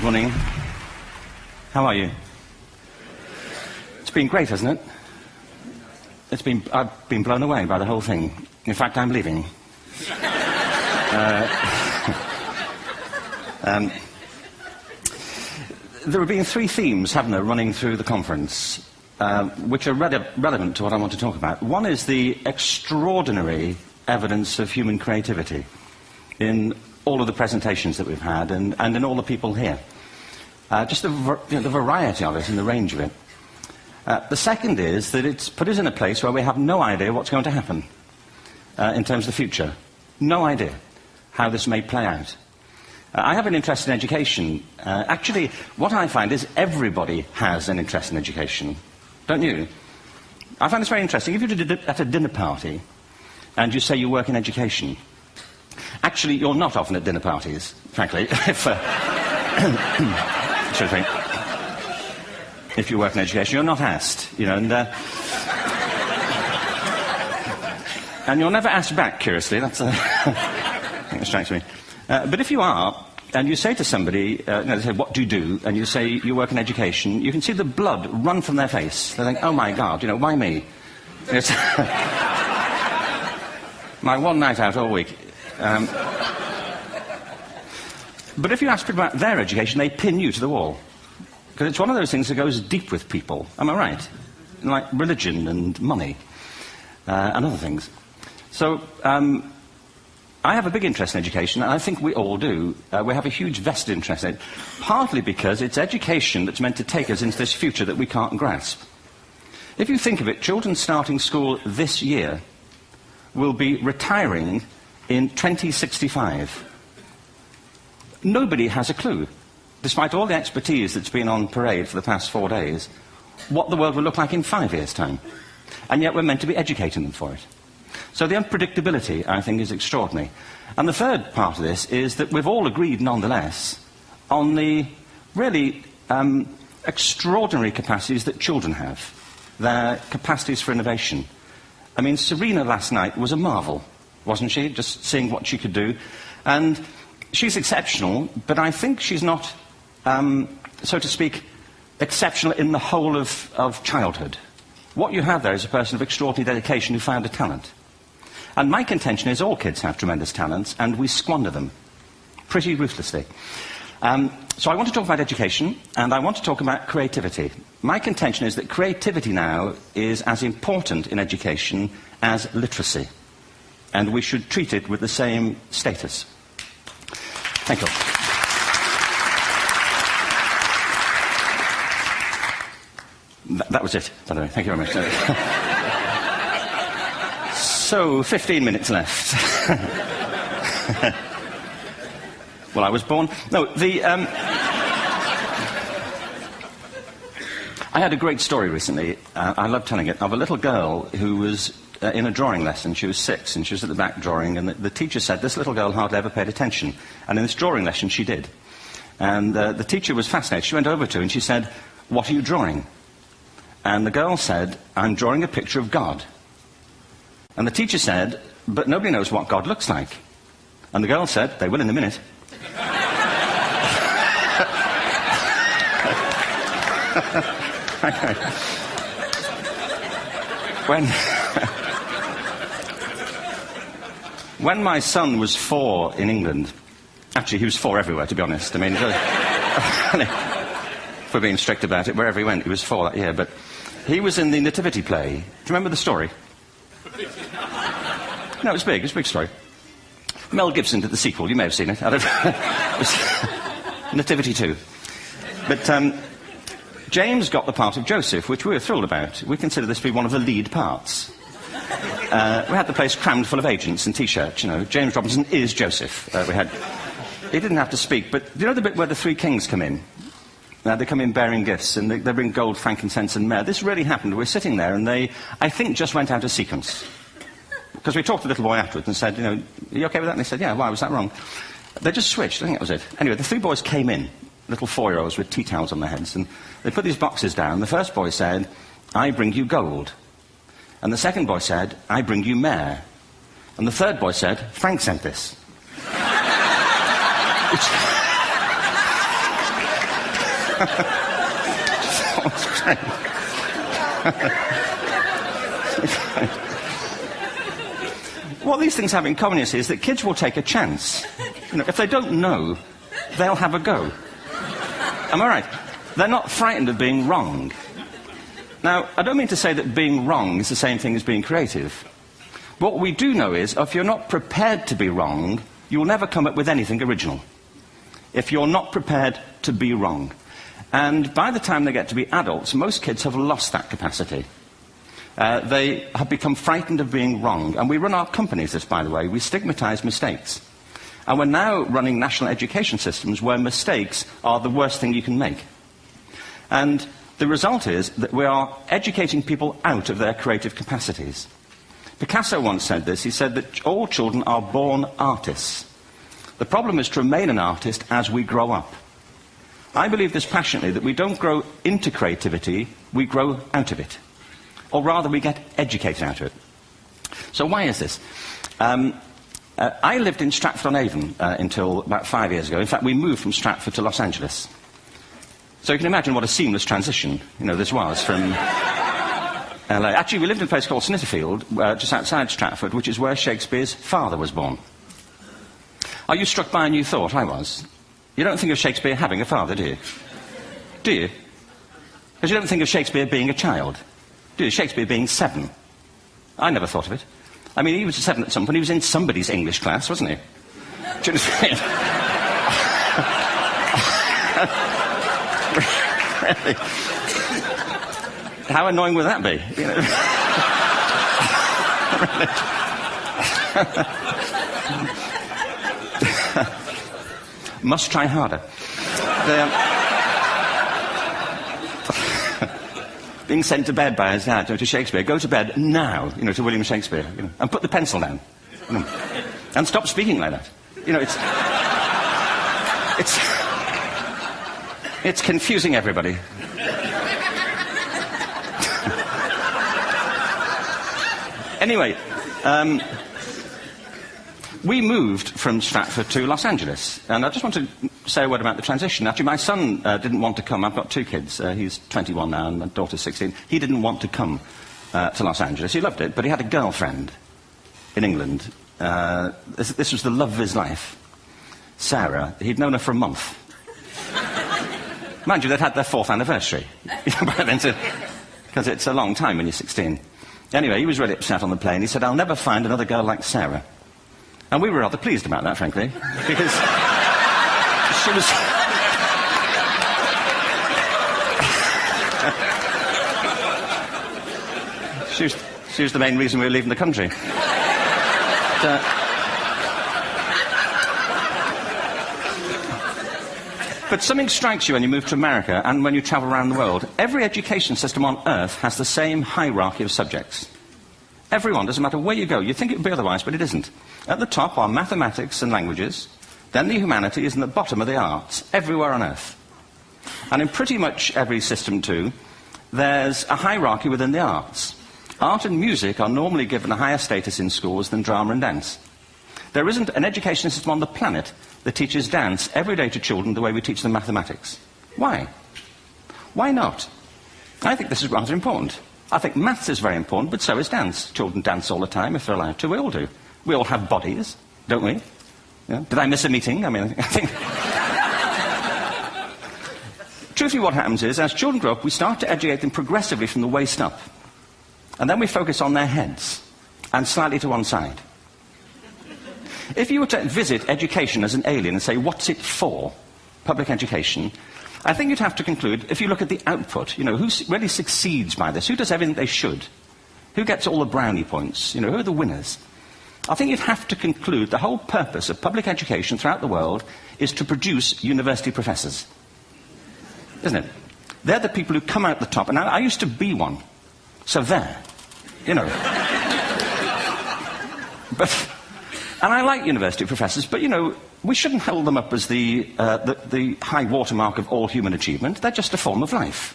Morning. How are you? It's been great, hasn't it? I've been blown away by the whole thing. In fact, I'm leaving. There have been three themes, haven't there, running through the conference, which are relevant to what I want to talk about. One is the extraordinary evidence of human creativity in all of the presentations that we've had and in all the people here. Just the variety of it and the range of it. The second is that it's put us in a place where we have no idea what's going to happen in terms of the future. No idea how this may play out. I have an interest in education. Actually, what I find is everybody has an interest in education. Don't you? I find this very interesting. If you're at a dinner party and you say you work in education, actually, you're not often at dinner parties, frankly. If you work in education, you're not asked, and you're never asked back, curiously. That's I think that strikes me. But if you are, and you say to somebody, they say, what do you do? And you say, you work in education, you can see the blood run from their face. They think, oh my God, why me? It's my one night out all week. But if you ask people about their education, they pin you to the wall. Because it's one of those things that goes deep with people. Am I right? Like religion and money and other things. So I have a big interest in education, and I think we all do. We have a huge vested interest in it, partly because it's education that's meant to take us into this future that we can't grasp. If you think of it, children starting school this year will be retiring in 2065. Nobody has a clue, despite all the expertise that's been on parade for the past 4 days, what the world will look like in 5 years' time. And yet we're meant to be educating them for it. So the unpredictability, I think, is extraordinary. And the third part of this is that we've all agreed, nonetheless, on the really extraordinary capacities that children have, their capacities for innovation. I mean, Serena last night was a marvel, wasn't she? Just seeing what she could do. And she's exceptional, but I think she's not, so to speak, exceptional in the whole of childhood. What you have there is a person of extraordinary dedication who found a talent. And my contention is all kids have tremendous talents, and we squander them pretty ruthlessly. So I want to talk about education, and I want to talk about creativity. My contention is that creativity now is as important in education as literacy, and we should treat it with the same status. Thank you. That was it, by the way. Thank you very much. So, 15 minutes left. Well, I was born... No, I had a great story recently, I love telling it, of a little girl who was in a drawing lesson. She was 6, and she was at the back drawing, and the teacher said, this little girl hardly ever paid attention. And in this drawing lesson, she did. And the teacher was fascinated. She went over to her and she said, what are you drawing? And the girl said, I'm drawing a picture of God. And the teacher said, but nobody knows what God looks like. And the girl said, they will in a minute. When my son was 4 in England, actually he was 4 everywhere, to be honest. I mean, if we're being strict about it, wherever he went, he was 4 that year. But he was in the Nativity play. Do you remember the story? No, it's big. It's a big story. Mel Gibson did the sequel. You may have seen it. I don't know. It was Nativity 2. But James got the part of Joseph, which we were thrilled about. We consider this to be one of the lead parts. We had the place crammed full of agents and T-shirts, James Robinson is Joseph. He didn't have to speak, but do you know the bit where the 3 kings come in? They come in bearing gifts, and they bring gold, frankincense, and myrrh. This really happened. We're sitting there, and they, I think, just went out of sequence. Because we talked to the little boy afterwards and said, are you okay with that? And they said, yeah, why was that wrong? They just switched. I think that was it. Anyway, the 3 boys came in, little 4-year-olds with tea towels on their heads, and they put these boxes down. The first boy said, I bring you gold. And the second boy said, I bring you myrrh. And the third boy said, Frank sent this. What these things have in common, you see, is that kids will take a chance. You know, if they don't know, they'll have a go. Am I right? They're not frightened of being wrong. Now, I don't mean to say that being wrong is the same thing as being creative. What we do know is, if you're not prepared to be wrong, you'll never come up with anything original. If you're not prepared to be wrong. And by the time they get to be adults, most kids have lost that capacity. They have become frightened of being wrong. And we run our companies, this, by the way. We stigmatize mistakes. And we're now running national education systems where mistakes are the worst thing you can make. And the result is that we are educating people out of their creative capacities. Picasso once said this. He said that all children are born artists. The problem is to remain an artist as we grow up. I believe this passionately, that we don't grow into creativity, we grow out of it. Or rather, we get educated out of it. So why is this? I lived in Stratford-on-Avon until about 5 years ago. In fact, we moved from Stratford to Los Angeles. So you can imagine what a seamless transition, this was from LA. Actually, we lived in a place called Snitterfield, just outside Stratford, which is where Shakespeare's father was born. Are you struck by a new thought? I was. You don't think of Shakespeare having a father, do you? Do you? Because you don't think of Shakespeare being a child. Do you? Shakespeare being 7. I never thought of it. I mean, he was 7 at some point. He was in somebody's English class, wasn't he? Do you understand? Really? How annoying would that be? Must try harder. Being sent to bed by his dad, to Shakespeare. Go to bed now, to William Shakespeare, and put the pencil down. And stop speaking like that. It's confusing everybody. Anyway, we moved from Stratford to Los Angeles, and I just want to say a word about the transition. Actually, my son didn't want to come. I've got 2 kids. He's 21 now, and my daughter's 16. He didn't want to come to Los Angeles. He loved it, but he had a girlfriend in England. This was the love of his life, Sarah. He'd known her for a month. Mind you, they'd had their 4th anniversary. Because it's a long time when you're 16. Anyway, he was really upset on the plane. He said, "I'll never find another girl like Sarah." And we were rather pleased about that, frankly, because she was the main reason we were leaving the country. But something strikes you when you move to America and when you travel around the world. Every education system on Earth has the same hierarchy of subjects. Everyone, doesn't matter where you go. You'd think it would be otherwise, but it isn't. At the top are mathematics and languages, then the humanities, and at the bottom are the arts, everywhere on Earth. And in pretty much every system, too, there's a hierarchy within the arts. Art and music are normally given a higher status in schools than drama and dance. There isn't an education system on the planet that teaches dance every day to children the way we teach them mathematics. Why? Why not? I think this is rather important. I think maths is very important, but so is dance. Children dance all the time if they're allowed to. We all do. We all have bodies, don't we? Yeah. Did I miss a meeting? I mean, I think... Truthfully, what happens is, as children grow up, we start to educate them progressively from the waist up. And then we focus on their heads, and slightly to one side. If you were to visit education as an alien and say, what's it for, public education, I think you'd have to conclude, if you look at the output, who really succeeds by this? Who does everything they should? Who gets all the brownie points? Who are the winners? I think you'd have to conclude the whole purpose of public education throughout the world is to produce university professors. Isn't it? They're the people who come out the top. And I used to be one. So there. And I like university professors, but, we shouldn't hold them up as the high watermark of all human achievement. They're just a form of life.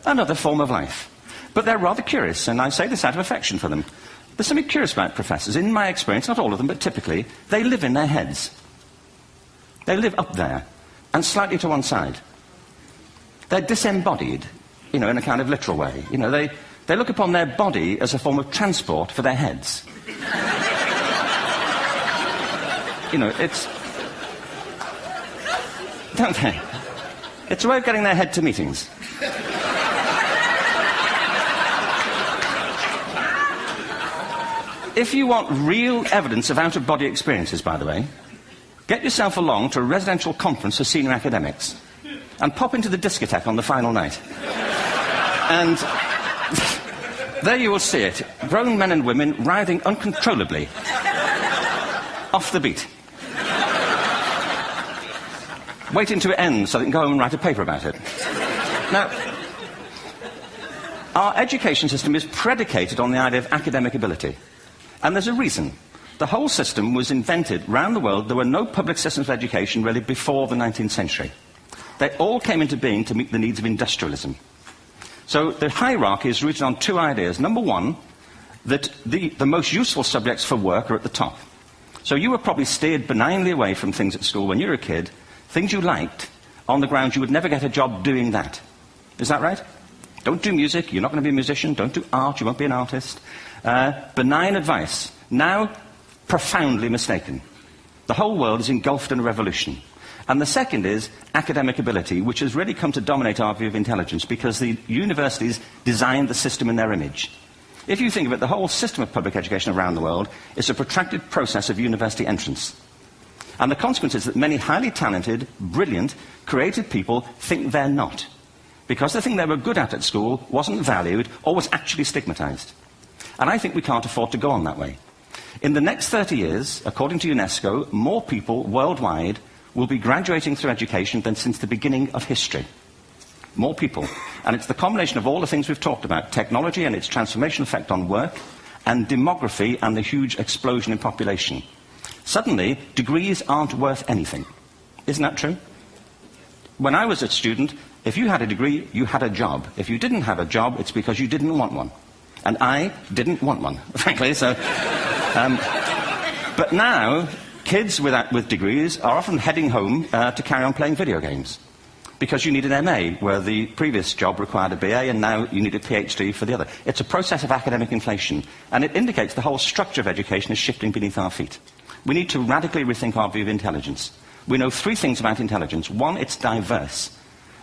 Another form of life. But they're rather curious, and I say this out of affection for them. There's something curious about professors. In my experience, not all of them, but typically, they live in their heads. They live up there, and slightly to one side. They're disembodied, in a kind of literal way. They look upon their body as a form of transport for their heads. It's... Don't they? It's a way of getting their head to meetings. If you want real evidence of out-of-body experiences, by the way, get yourself along to a residential conference for senior academics and pop into the discotheque on the final night. And there you will see it. Grown men and women writhing uncontrollably off the beat. Waiting to it ends so they can go home and write a paper about it. Now, our education system is predicated on the idea of academic ability. And there's a reason. The whole system was invented around the world. There were no public systems of education really before the 19th century. They all came into being to meet the needs of industrialism. So the hierarchy is rooted on two ideas. Number one, that the most useful subjects for work are at the top. So you were probably steered benignly away from things at school when you were a kid, things you liked, on the grounds you would never get a job doing that. Is that right? Don't do music, you're not going to be a musician. Don't do art, you won't be an artist. Benign advice. Now, profoundly mistaken. The whole world is engulfed in a revolution. And the second is academic ability, which has really come to dominate our view of intelligence because the universities designed the system in their image. If you think of it, the whole system of public education around the world is a protracted process of university entrance. And the consequence is that many highly talented, brilliant, creative people think they're not. Because the thing they were good at school wasn't valued or was actually stigmatized. And I think we can't afford to go on that way. In the next 30 years, according to UNESCO, more people worldwide will be graduating through education than since the beginning of history. More people. And it's the combination of all the things we've talked about, technology and its transformational effect on work, and demography and the huge explosion in population. Suddenly, degrees aren't worth anything. Isn't that true? When I was a student, if you had a degree, you had a job. If you didn't have a job, it's because you didn't want one. And I didn't want one, frankly, so... but now, kids with degrees are often heading home to carry on playing video games. Because you need an MA, where the previous job required a BA, and now you need a PhD for the other. It's a process of academic inflation, and it indicates the whole structure of education is shifting beneath our feet. We need to radically rethink our view of intelligence. We know three things about intelligence. One, it's diverse.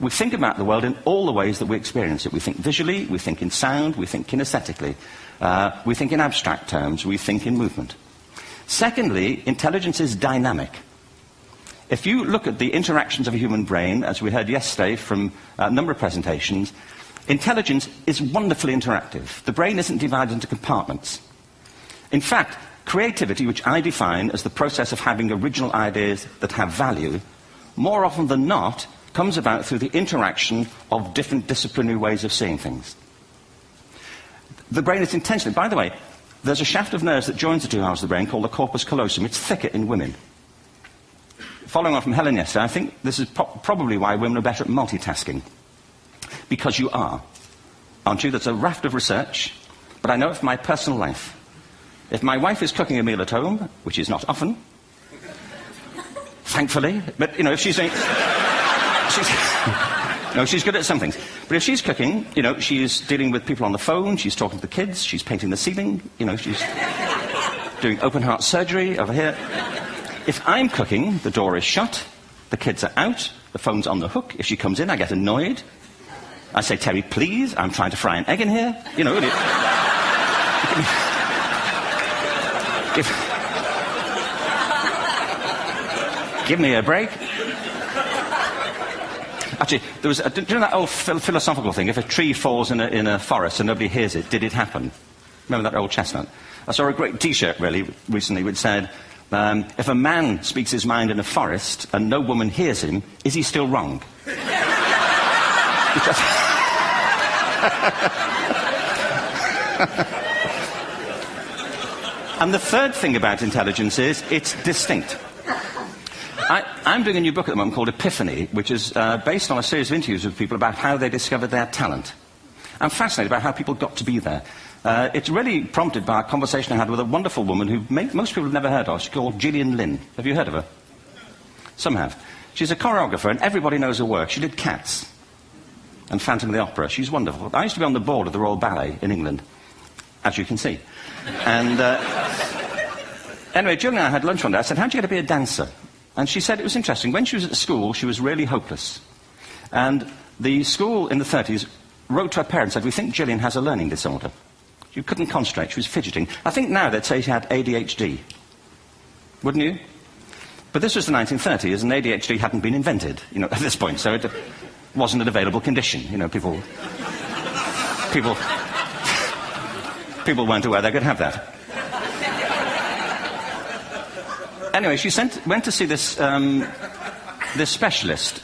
We think about the world in all the ways that we experience it. We think visually, we think in sound, we think kinesthetically, we think in abstract terms, we think in movement. Secondly, intelligence is dynamic. If you look at the interactions of a human brain, as we heard yesterday from a number of presentations, intelligence is wonderfully interactive. The brain isn't divided into compartments. In fact, creativity, which I define as the process of having original ideas that have value, more often than not, comes about through the interaction of different disciplinary ways of seeing things. The brain is intentionally... By the way, there's a shaft of nerves that joins the two halves of the brain called the corpus callosum. It's thicker in women. Following on from Helen yesterday, I think this is probably why women are better at multitasking. Because you are. Aren't you? There's a raft of research, but I know it from my personal life. If my wife is cooking a meal at home, which is not often, thankfully, but, if she's doing... No, she's good at some things. But if she's cooking, she's dealing with people on the phone, she's talking to the kids, she's painting the ceiling, she's doing open-heart surgery over here. If I'm cooking, the door is shut, the kids are out, the phone's on the hook. If she comes in, I get annoyed. I say, Terry, please, I'm trying to fry an egg in here. Give me a break. Actually, there was... do you know that old philosophical thing? If a tree falls in a forest and nobody hears it, did it happen? Remember that old chestnut? I saw a great T-shirt, really, recently, which said, if a man speaks his mind in a forest and no woman hears him, is he still wrong? And the third thing about intelligence is it's distinct. I'm doing a new book at the moment called Epiphany, which is based on a series of interviews with people about how they discovered their talent. I'm fascinated about how people got to be there. It's really prompted by a conversation I had with a wonderful woman who most people have never heard of. She's called Gillian Lynn. Have you heard of her? Some have. She's a choreographer, and everybody knows her work. She did Cats. and Phantom of the Opera. She's wonderful. I used to be on the board of the Royal Ballet in England, as you can see. And anyway, Jill and I had lunch one day. I said, how'd you get to be a dancer? And she said it was interesting. When she was at school, she was really hopeless. And the school in the 30s wrote to her parents and said, we think Gillian has a learning disorder. She couldn't concentrate, she was fidgeting. I think now they'd say she had ADHD. Wouldn't you? But this was the 1930s, and ADHD hadn't been invented, you know, at this point, so it wasn't an available condition. You know, people weren't aware they could have that. Anyway, she went to see this specialist.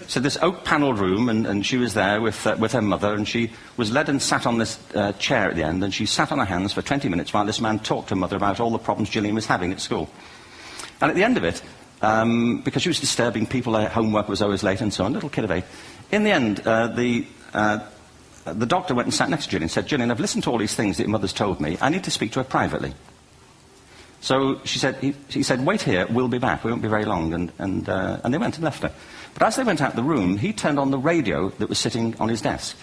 So this oak-panelled room, and she was there with her mother, and she was led and sat on this chair at the end, and she sat on her hands for 20 minutes while this man talked to her mother about all the problems Gillian was having at school. And at the end of it, because she was disturbing people, her homework was always late and so on, little kid of 8, in the end, the doctor went and sat next to Gillian and said, Gillian, I've listened to all these things that your mother's told me. I need to speak to her privately. So he said, wait here, we'll be back. We won't be very long. And they went and left her. But as they went out the room, he turned on the radio that was sitting on his desk.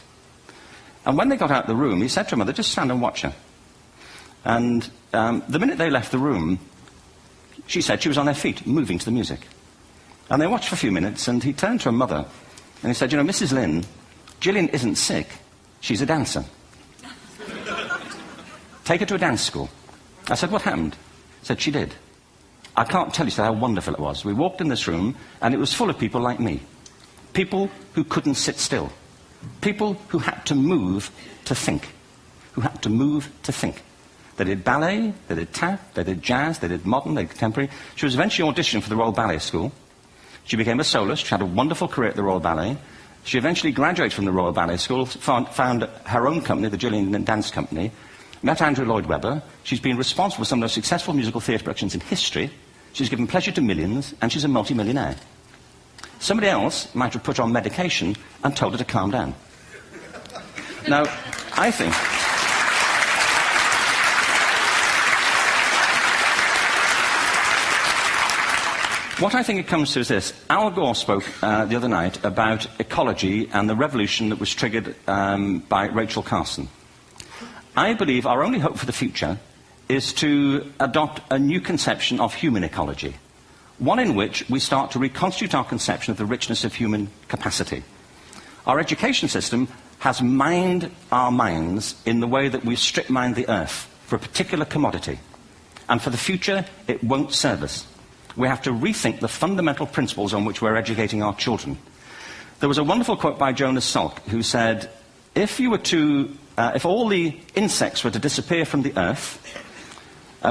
And when they got out the room, he said to her mother, just stand and watch her. And the minute they left the room, she said she was on her feet, moving to the music. And they watched for a few minutes, and he turned to her mother, and he said, you know, Mrs. Lynn, Gillian isn't sick, she's a dancer. Take her to a dance school. I said, what happened? He said, she did. I can't tell you how wonderful it was. We walked in this room, and it was full of people like me. People who couldn't sit still. People who had to move to think. Who had to move to think. They did ballet, they did tap, they did jazz, they did modern, they did contemporary. She was eventually auditioned for the Royal Ballet School. She became a soloist. She had a wonderful career at the Royal Ballet. She eventually graduated from the Royal Ballet School, found her own company, the Gillian Dance Company, met Andrew Lloyd Webber. She's been responsible for some of the most successful musical theatre productions in history. She's given pleasure to millions, and she's a multi-millionaire. Somebody else might have put her on medication and told her to calm down. Now, I think... What I think it comes to is this. Al Gore spoke the other night about ecology and the revolution that was triggered by Rachel Carson. I believe our only hope for the future is to adopt a new conception of human ecology, one in which we start to reconstitute our conception of the richness of human capacity. Our education system has mined our minds in the way that we strip mine the earth for a particular commodity, and for the future it won't serve us. We have to rethink the fundamental principles on which we're educating our children. There was a wonderful quote by Jonas Salk, who said, if all the insects were to disappear from the earth,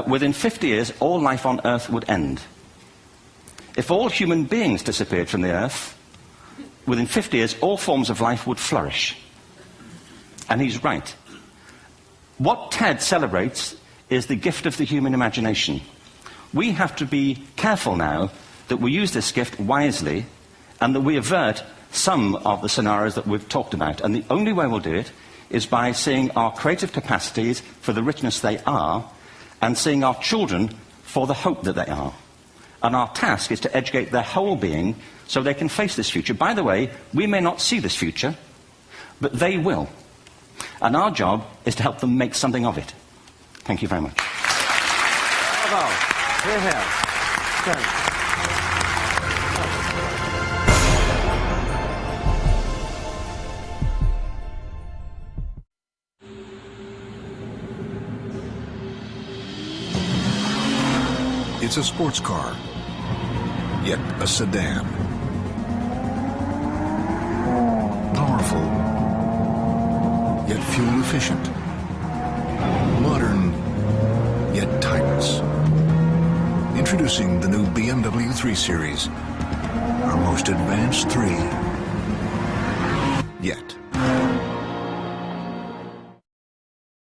within 50 years, all life on earth would end. If all human beings disappeared from the earth, within 50 years, all forms of life would flourish. And he's right. What TED celebrates is the gift of the human imagination. We have to be careful now that we use this gift wisely and that we avert some of the scenarios that we've talked about. And the only way we'll do it is by seeing our creative capacities for the richness they are and seeing our children for the hope that they are. And our task is to educate their whole being so they can face this future. By the way, we may not see this future, but they will. And our job is to help them make something of it. Thank you very much. Bravo. Here, here. Good. It's a sports car, yet a sedan. Powerful, yet fuel efficient. Modern, yet timeless. Introducing the new BMW 3 Series, our most advanced 3 yet.